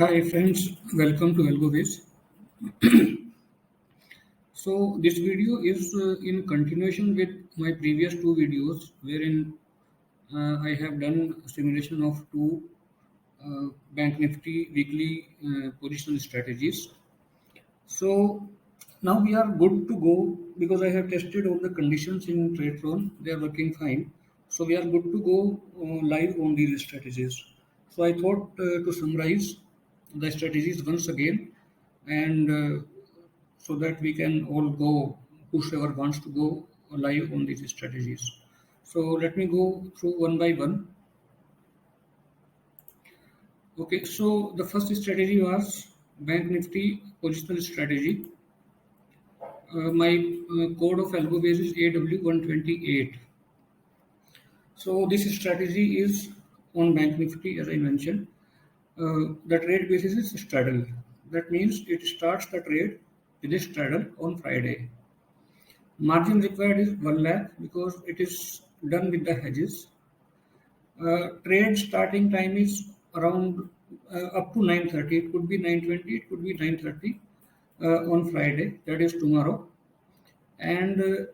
Hi friends, welcome to Algovis. So this video is in continuation with my previous two videos wherein I have done simulation of two Bank Nifty weekly positional strategies. So now we are good to go because I have tested all the conditions in TradePron. They are working fine. So we are good to go live on these strategies. So I thought to summarize the strategies once again and so that we can all go, whoever wants to go live on these strategies. So let me go through one by one. Okay, so the first strategy was Bank Nifty positional strategy. My code of algo base is AW128. So this strategy is on Bank Nifty, as I mentioned. The trade basis is straddle. That means it starts the trade with a straddle on Friday. Margin required is 1 lakh because it is done with the hedges. Trade starting time is around up to 9:30. It could be 9:20. It could be 9:30 on Friday. That is tomorrow. And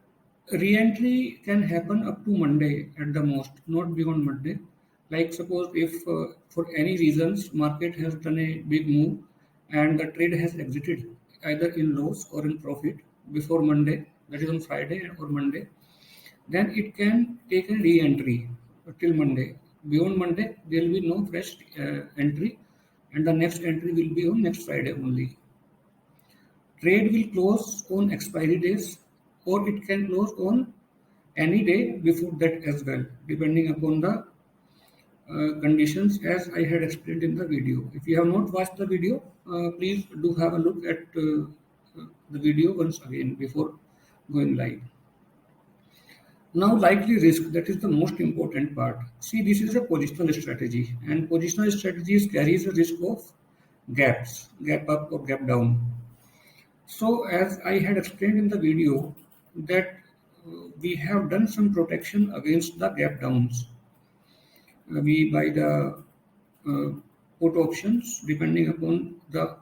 re-entry can happen up to Monday at the most, not beyond Monday. Like suppose if for any reasons market has done a big move and the trade has exited either in loss or in profit before Monday, that is on Friday or Monday, then it can take a re-entry till Monday. Beyond Monday, there will be no fresh entry, and the next entry will be on next Friday only. Trade will close on expiry days, or it can close on any day before that as well, depending upon the conditions as I had explained in the video. If you have not watched the video, please do have a look at the video once again before going live. Now, likely risk, that is the most important part. See, this is a positional strategy, and positional strategies carries a risk of gaps, gap up or gap down. So, as I had explained in the video, that we have done some protection against the gap downs. We buy the uh, put options depending upon the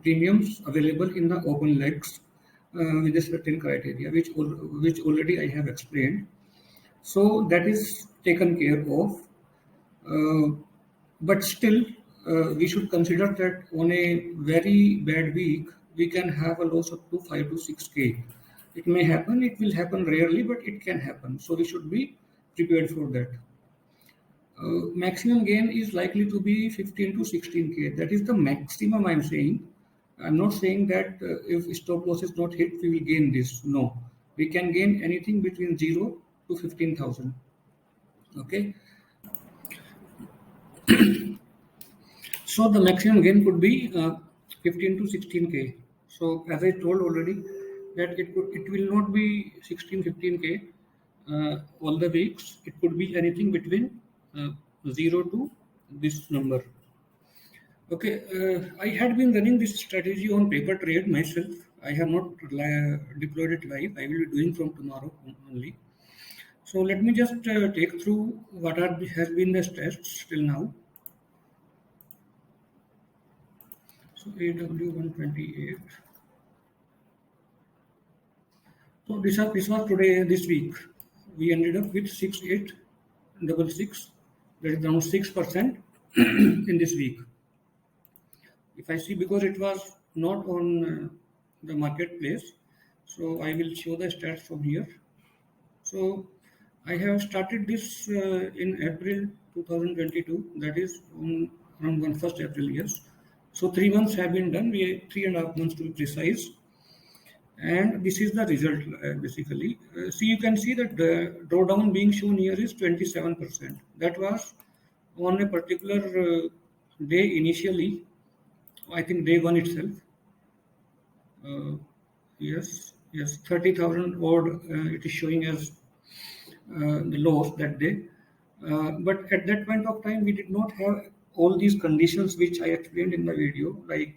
premiums available in the open legs with a certain criteria, which already I have explained. So that is taken care of. Uh, but still, we should consider that on a very bad week, we can have a loss up to 5 to 6K. It may happen, it will happen rarely, but it can happen. So we should be prepared for that. Maximum gain is likely to be 15 to 16K. That is the maximum I'm saying. I'm not saying that if stop loss is not hit, we will gain this. No, we can gain anything between 0 to 15,000. Okay. So the maximum gain could be 15 to 16K. So as I told already that it will not be 16 15K all the weeks. It could be anything between 0 to this number. Okay, I had been running this strategy on paper trade myself. I have not deployed it live. I will be doing from tomorrow only. So let me just take through what has been the tests till now. So AW128. So this was today, this week. We ended up with 6866. That is around 6% in this week. If I see, because it was not on the marketplace, so I will show the stats from here. So I have started this in April 2022. That is on around 1st April. Yes. So 3 months have been done. 3.5 months to be precise. And this is the result basically. See, you can see that the drawdown being shown here is 27%. That was on a particular day initially. I think day one itself. Yes, 30,000 odd. It is showing as the loss that day. But at that point of time, we did not have all these conditions which I explained in the video, like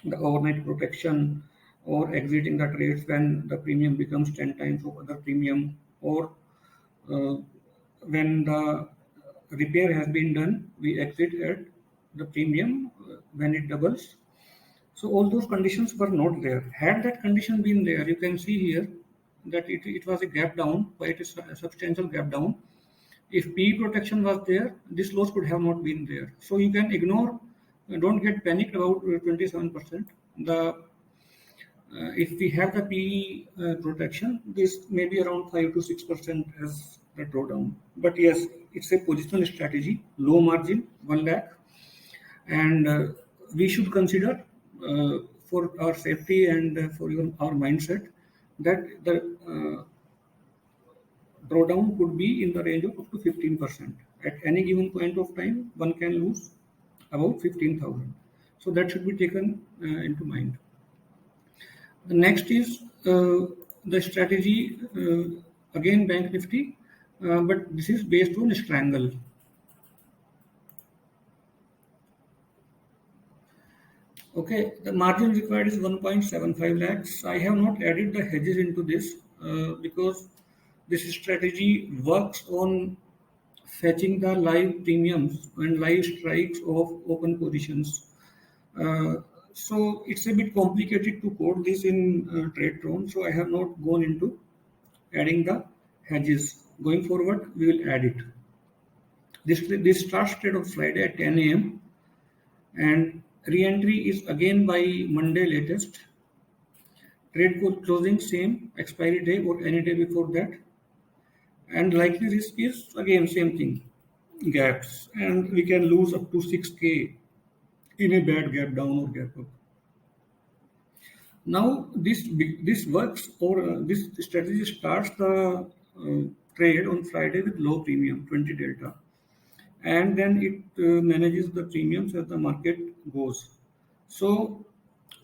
the overnight protection or exiting the trades when the premium becomes 10 times of other premium, or when the repair has been done, we exit at the premium when it doubles. So all those conditions were not there. Had that condition been there, you can see here that it was a gap down, quite a substantial gap down. If P protection was there, this loss could have not been there. So you can ignore, don't get panicked about 27%. If we have the PE protection, this may be around 5 to 6% as the drawdown. But yes, it's a positional strategy, low margin, 1 lakh, and we should consider for our safety and for our mindset that the drawdown could be in the range of up to 15%. At any given point of time, one can lose about 15,000. So that should be taken into mind. The next is the strategy, again Bank Nifty, but this is based on Strangle. Okay, the margin required is 1.75 lakhs. I have not added the hedges into this because this strategy works on fetching the live premiums and live strikes of open positions. So it's a bit complicated to code this in TradeTron, so I have not gone into adding the hedges. Going forward, we will add it. This starts trade on Friday at 10 a.m. and re-entry is again by Monday latest. Trade closing same, expiry day or any day before that. And likely risk is again same thing, gaps, and we can lose up to 6K in a bad gap down or gap up. Now this works, or this strategy starts the trade on Friday with low premium 20 delta, and then it manages the premiums as the market goes. So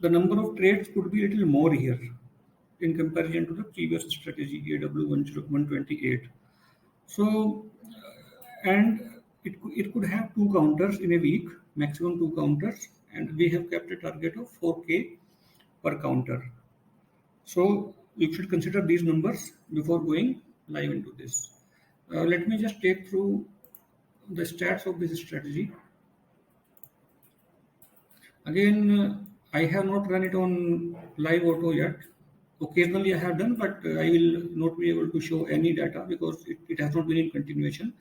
the number of trades could be a little more here in comparison to the previous strategy AW128. So and it could have two counters in a week, maximum two counters, and we have kept a target of 4K per counter. So you should consider these numbers before going live into this. Let me just take through the stats of this strategy. Again, I have not run it on live auto yet. Occasionally I have done, but I will not be able to show any data because it has not been in continuation.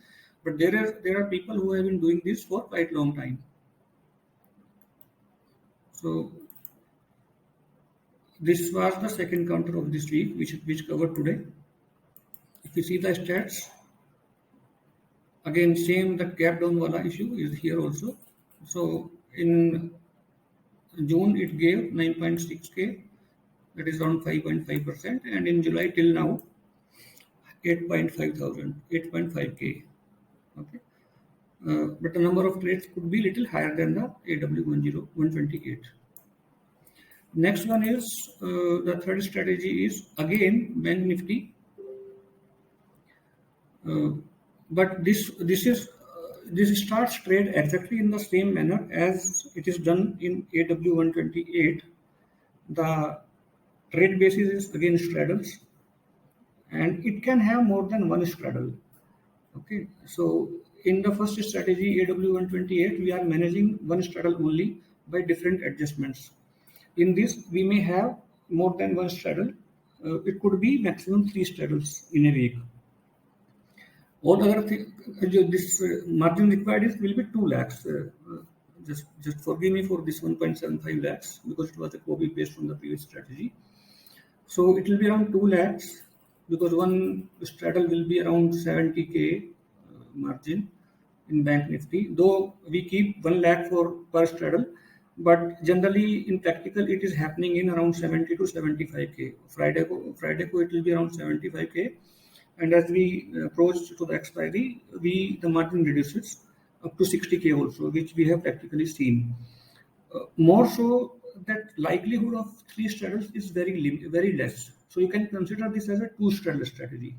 But there are people who have been doing this for quite long time. So this was the second counter of this week, which covered today. If you see the stats, again same, the gap down wala issue is here also. So in June it gave 9.6K, that is around 5.5%, and in July till now 8.5K. Okay, but the number of trades could be little higher than the AW128. Next one is the third strategy is again Bank Nifty, but this starts trade exactly in the same manner as it is done in AW128. The trade basis is again straddles, and it can have more than one straddle. Okay, so in the first strategy AW128, we are managing one straddle only by different adjustments. In this, we may have more than one straddle. It could be maximum 3 straddles in a week. All other things, this margin required will be 2 lakhs. Just forgive me for this 1.75 lakhs because it was a copy paste from the previous strategy. So it will be around 2 lakhs because one straddle will be around 70K margin in Bank Nifty. Though we keep 1 lakh for per straddle, but generally in practical it is happening in around 70 to 75K. Friday ko it will be around 75K, and as we approach to the expiry, the margin reduces up to 60K also, which we have practically seen. More so, that likelihood of 3 straddles is very less. So you can consider this as a 2 straddle strategy.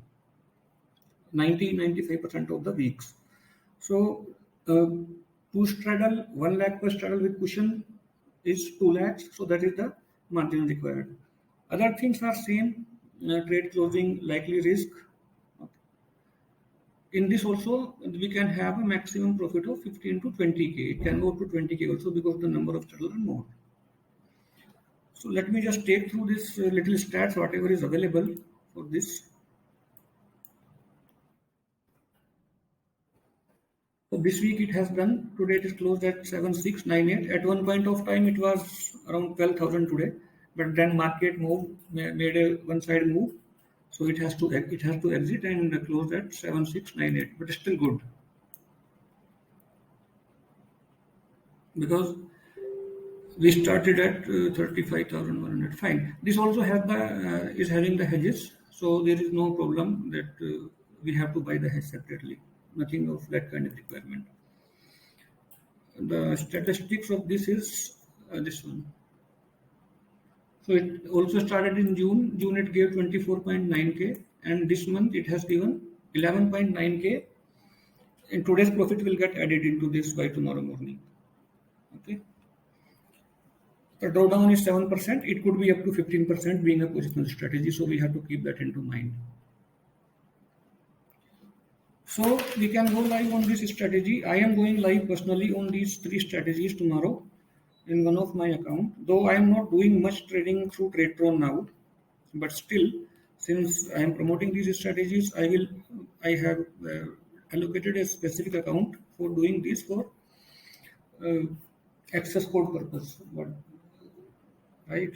95% of the weeks. So 2 straddle, 1 lakh per straddle with cushion is 2 lakhs. So that is the margin required. Other things are same, trade closing, likely risk. In this also, we can have a maximum profit of 15 to 20k. It can go to 20k also because the number of straddles are more. So let me just take through this little stats, whatever is available for this. So this week it has done. Today it is closed at 7698. At one point of time it was around 12,000 today, but then market made a one side move, so it has to exit and close at 7698. But still good because we started at 35,100. Fine. This also has the is having the hedges, so there is no problem that we have to buy the hedge separately. Nothing of that kind of requirement. The statistics of this is this one. So it also started in June. June it gave 24.9k, and this month it has given 11.9k. And today's profit will get added into this by tomorrow morning. Okay. The drawdown is 7%. It could be up to 15% being a positional strategy. So we have to keep that into mind. So we can go live on this strategy. I am going live personally on these 3 strategies tomorrow in one of my account. Though I am not doing much trading through TradeTron now, but still, since I am promoting these strategies, I have allocated a specific account for doing this for access code purpose. Right?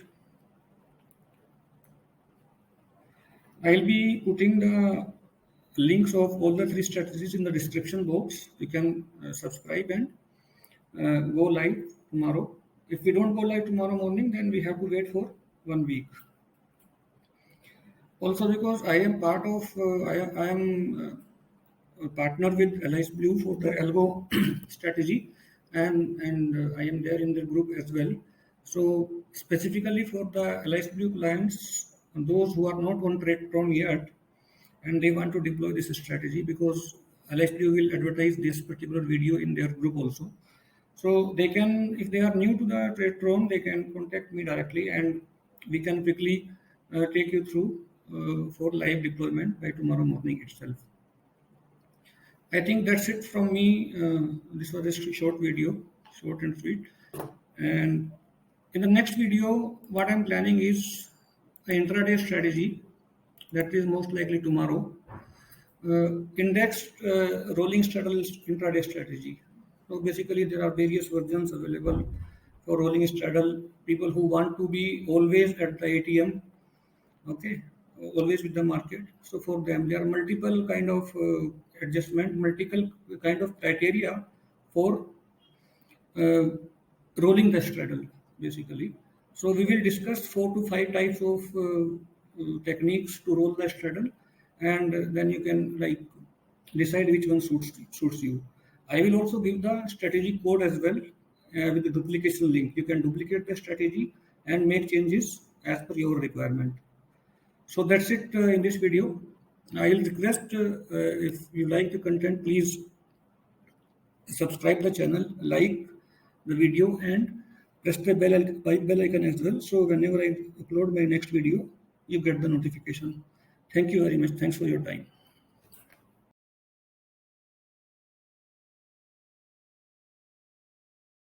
I'll be putting the links of all the 3 strategies in the description box. You can subscribe and go live tomorrow. If we don't go live tomorrow morning, then we have to wait for 1 week. Also, because I am part of, I am a partner with Alliance Blue for the algo strategy, and I am there in the group as well. So specifically for the Alliance Blue clients, those who are not on TradeTron yet, and they want to deploy this strategy, because LSD will advertise this particular video in their group also. So they can, if they are new to the TradeTron, they can contact me directly and we can quickly take you through for live deployment by tomorrow morning itself. I think that's it from me. This was a short video, short and sweet. And in the next video, what I'm planning is an intraday strategy that is most likely tomorrow. Indexed rolling straddles intraday strategy. So basically, there are various versions available for rolling straddle. People who want to be always at the ATM, okay, always with the market. So for them, there are multiple kind of adjustment, multiple kind of criteria for rolling the straddle, basically. So we will discuss 4 to 5 types of techniques to roll the straddle, and then you can like decide which one suits you. I will also give the strategy code as well with the duplication link. You can duplicate the strategy and make changes as per your requirement. So that's it in this video. I will request if you like the content, please subscribe the channel, like the video, and press the bell icon as well. So whenever I upload my next video, you get the notification. Thank you very much. Thanks for your time.